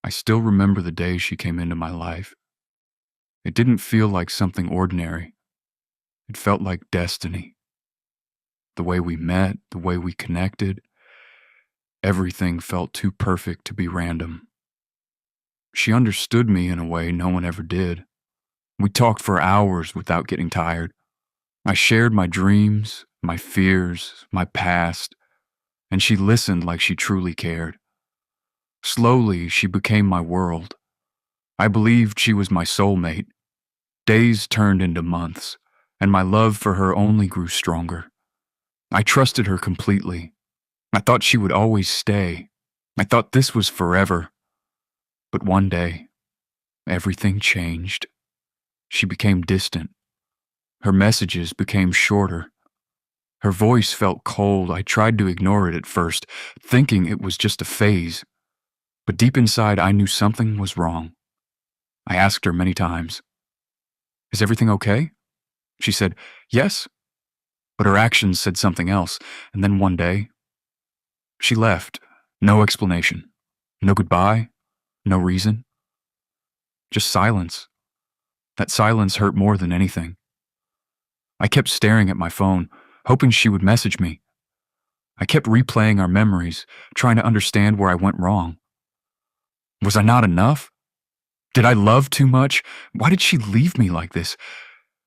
I still remember the day she came into my life. It didn't feel like something ordinary. It felt like destiny. The way we met, the way we connected, everything felt too perfect to be random. She understood me in a way no one ever did. We talked for hours without getting tired. I shared my dreams, my fears, my past, and she listened like she truly cared. Slowly, she became my world. I believed she was my soulmate. Days turned into months, and my love for her only grew stronger. I trusted her completely. I thought she would always stay. I thought this was forever. But one day, everything changed. She became distant. Her messages became shorter. Her voice felt cold. I tried to ignore it at first, thinking it was just a phase. But deep inside, I knew something was wrong. I asked her many times, "Is everything okay?" She said, "Yes." But her actions said something else. And then one day, she left. No explanation. No goodbye. No reason. Just silence. That silence hurt more than anything. I kept staring at my phone, hoping she would message me. I kept replaying our memories, trying to understand where I went wrong. Was I not enough? Did I love too much? Why did she leave me like this?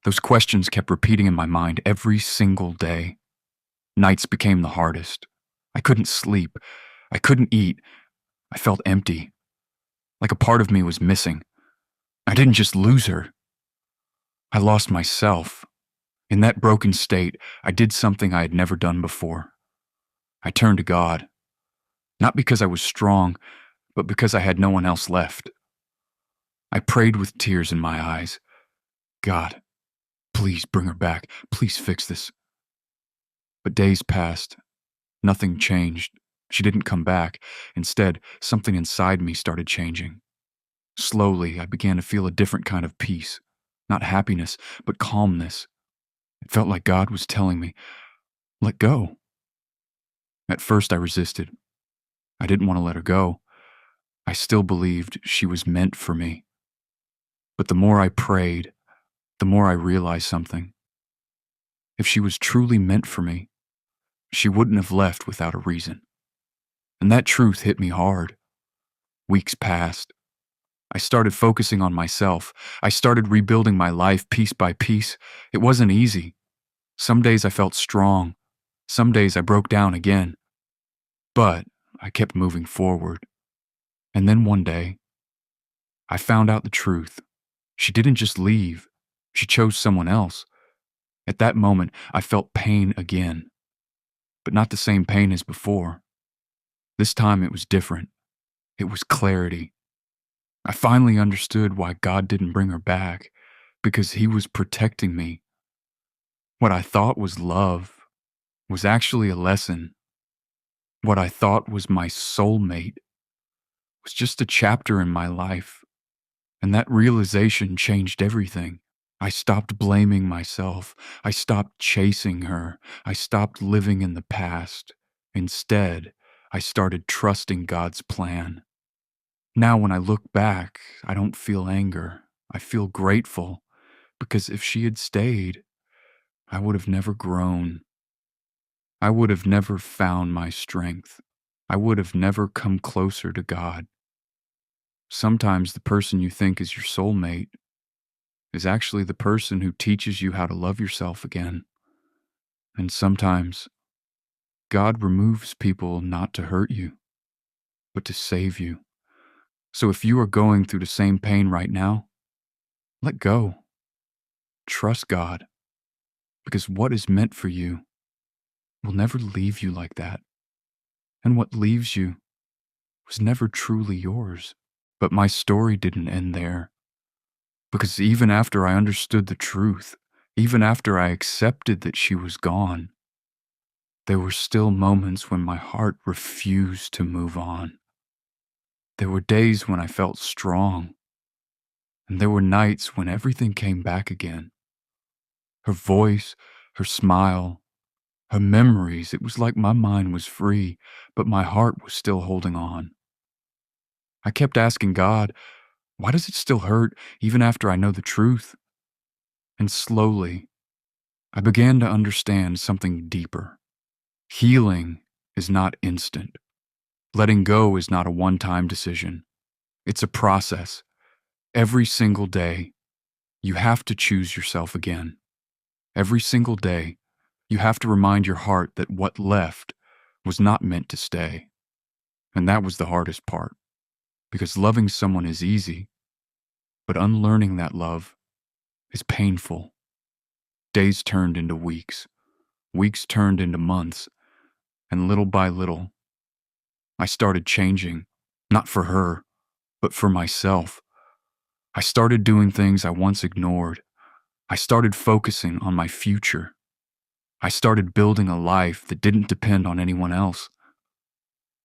Those questions kept repeating in my mind every single day. Nights became the hardest. I couldn't sleep. I couldn't eat. I felt empty, like a part of me was missing. I didn't just lose her. I lost myself. In that broken state, I did something I had never done before. I turned to God, not because I was strong, but because I had no one else left. I prayed with tears in my eyes. God, please bring her back. Please fix this. But days passed. Nothing changed. She didn't come back. Instead, something inside me started changing. Slowly, I began to feel a different kind of peace. Not happiness, but calmness. It felt like God was telling me, let go. At first, I resisted. I didn't want to let her go. I still believed she was meant for me. But the more I prayed, the more I realized something. If she was truly meant for me, she wouldn't have left without a reason. And that truth hit me hard. Weeks passed. I started focusing on myself. I started rebuilding my life piece by piece. It wasn't easy. Some days I felt strong. Some days I broke down again. But I kept moving forward. And then one day, I found out the truth. She didn't just leave. She chose someone else. At that moment, I felt pain again. But not the same pain as before. This time it was different. It was clarity. I finally understood why God didn't bring her back, because He was protecting me. What I thought was love was actually a lesson. What I thought was my soulmate was just a chapter in my life, and that realization changed everything. I stopped blaming myself. I stopped chasing her. I stopped living in the past. Instead, I started trusting God's plan. Now, when I look back, I don't feel anger. I feel grateful, because if she had stayed, I would have never grown. I would have never found my strength. I would have never come closer to God. Sometimes the person you think is your soulmate is actually the person who teaches you how to love yourself again. And sometimes God removes people not to hurt you, but to save you. So if you are going through the same pain right now, let go. Trust God, because what is meant for you will never leave you like that. And what leaves you was never truly yours. But my story didn't end there, because even after I understood the truth, even after I accepted that she was gone, there were still moments when my heart refused to move on. There were days when I felt strong, and there were nights when everything came back again. Her voice, her smile, her memories, it was like my mind was free, but my heart was still holding on. I kept asking God, why does it still hurt even after I know the truth? And slowly, I began to understand something deeper. Healing is not instant. Letting go is not a one-time decision. It's a process. Every single day, you have to choose yourself again. Every single day, you have to remind your heart that what left was not meant to stay. And that was the hardest part, because loving someone is easy, but unlearning that love is painful. Days turned into weeks. Weeks turned into months. And little by little, I started changing, not for her, but for myself. I started doing things I once ignored. I started focusing on my future. I started building a life that didn't depend on anyone else.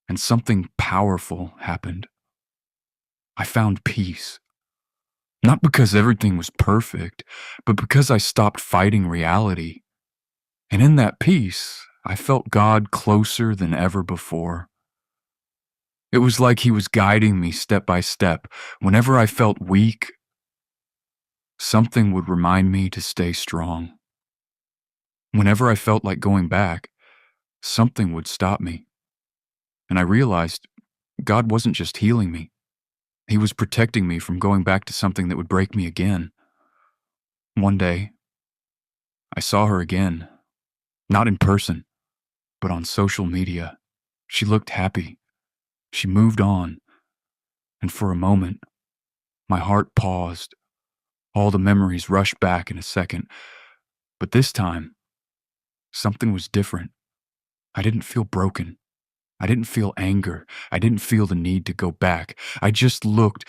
And something powerful happened. I found peace. Not because everything was perfect, but because I stopped fighting reality. And in that peace, I felt God closer than ever before. It was like He was guiding me step by step. Whenever I felt weak, something would remind me to stay strong. Whenever I felt like going back, something would stop me. And I realized God wasn't just healing me. He was protecting me from going back to something that would break me again. One day, I saw her again, not in person, but on social media. She looked happy. She moved on. And for a moment, my heart paused. All the memories rushed back in a second. But this time, something was different. I didn't feel broken. I didn't feel anger. I didn't feel the need to go back. I just looked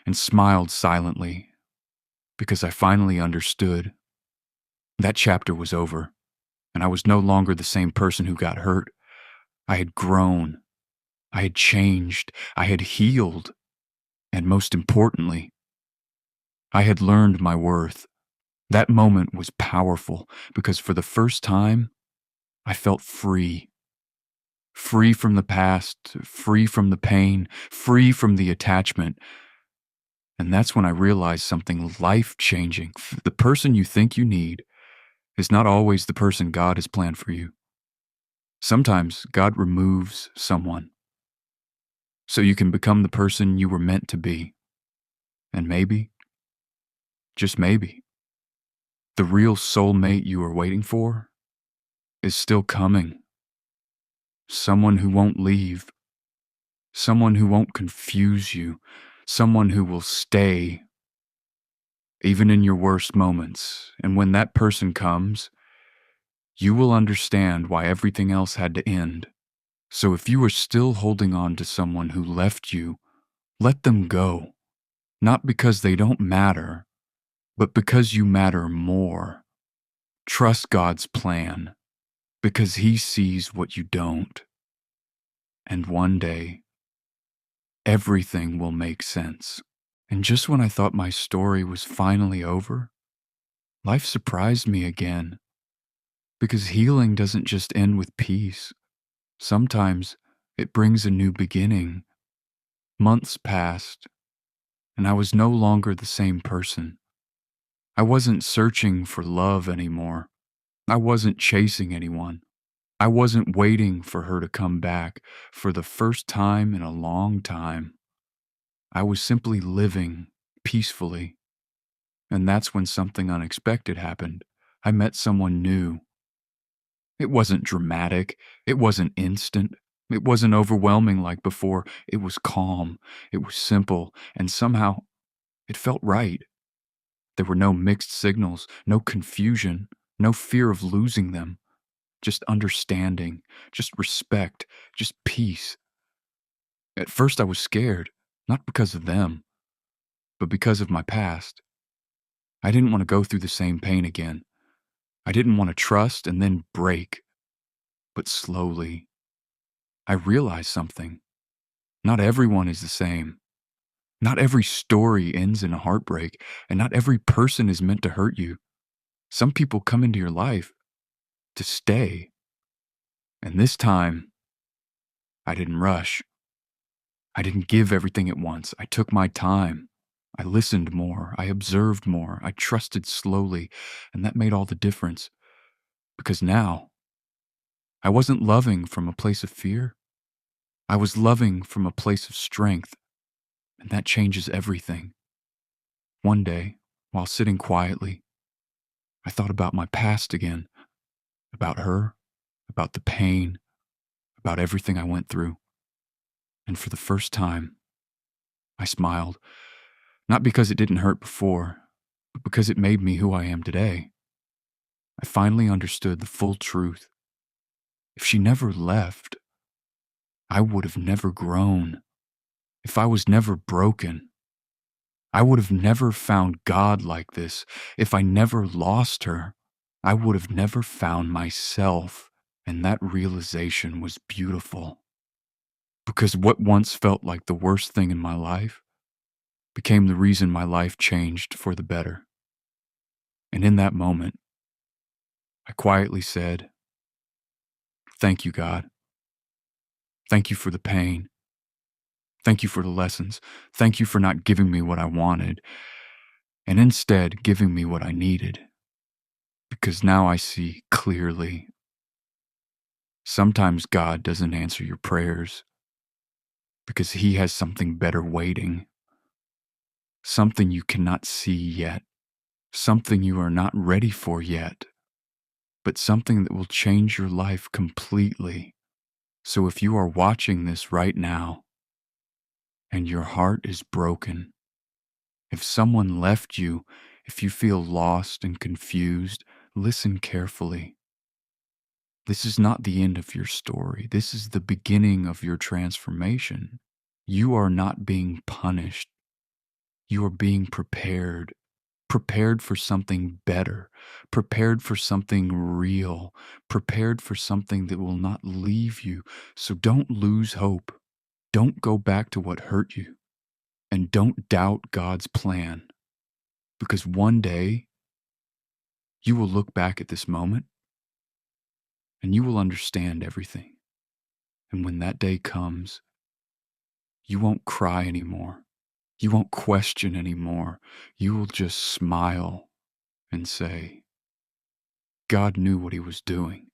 and smiled silently because I finally understood. That chapter was over, and I was no longer the same person who got hurt. I had grown. I had changed. I had healed. And most importantly, I had learned my worth. That moment was powerful because for the first time, I felt free. Free from the past, free from the pain, free from the attachment. And that's when I realized something life-changing. The person you think you need is not always the person God has planned for you. Sometimes God removes someone so you can become the person you were meant to be. And maybe, just maybe, the real soulmate you are waiting for is still coming. Someone who won't leave. Someone who won't confuse you. Someone who will stay, even in your worst moments. And when that person comes, you will understand why everything else had to end. So if you are still holding on to someone who left you, let them go. Not because they don't matter, but because you matter more. Trust God's plan, because He sees what you don't. And one day, everything will make sense. And just when I thought my story was finally over, life surprised me again. Because healing doesn't just end with peace. Sometimes it brings a new beginning. Months passed, and I was no longer the same person. I wasn't searching for love anymore. I wasn't chasing anyone. I wasn't waiting for her to come back. For the first time in a long time, I was simply living peacefully. And that's when something unexpected happened. I met someone new. It wasn't dramatic. It wasn't instant. It wasn't overwhelming like before. It was calm. It was simple. And somehow, it felt right. There were no mixed signals, no confusion, no fear of losing them. Just understanding, just respect, just peace. At first I was scared, not because of them, but because of my past. I didn't want to go through the same pain again. I didn't want to trust and then break. But slowly, I realized something. Not everyone is the same. Not every story ends in a heartbreak, and not every person is meant to hurt you. Some people come into your life to stay. And this time, I didn't rush. I didn't give everything at once. I took my time. I listened more. I observed more. I trusted slowly. And that made all the difference. Because now, I wasn't loving from a place of fear. I was loving from a place of strength. And that changes everything. One day, while sitting quietly, I thought about my past again, about her, about the pain, about everything I went through. And for the first time, I smiled, not because it didn't hurt before, but because it made me who I am today. I finally understood the full truth. If she never left, I would have never grown. If I was never broken, I would have never found God like this. If I never lost her, I would have never found myself. And that realization was beautiful. Because what once felt like the worst thing in my life became the reason my life changed for the better. And in that moment, I quietly said, "Thank you, God. Thank you for the pain. Thank you for the lessons. Thank you for not giving me what I wanted, and instead giving me what I needed." Because now I see clearly. Sometimes God doesn't answer your prayers because He has something better waiting, something you cannot see yet, something you are not ready for yet, but something that will change your life completely. So if you are watching this right now and your heart is broken, if someone left you, if you feel lost and confused, listen carefully. This is not the end of your story. This is the beginning of your transformation. You are not being punished. You are being prepared. Prepared for something better. Prepared for something real. Prepared for something that will not leave you. So don't lose hope. Don't go back to what hurt you. And don't doubt God's plan. Because one day, you will look back at this moment and you will understand everything. And when that day comes, you won't cry anymore. You won't question anymore. You will just smile and say, God knew what He was doing.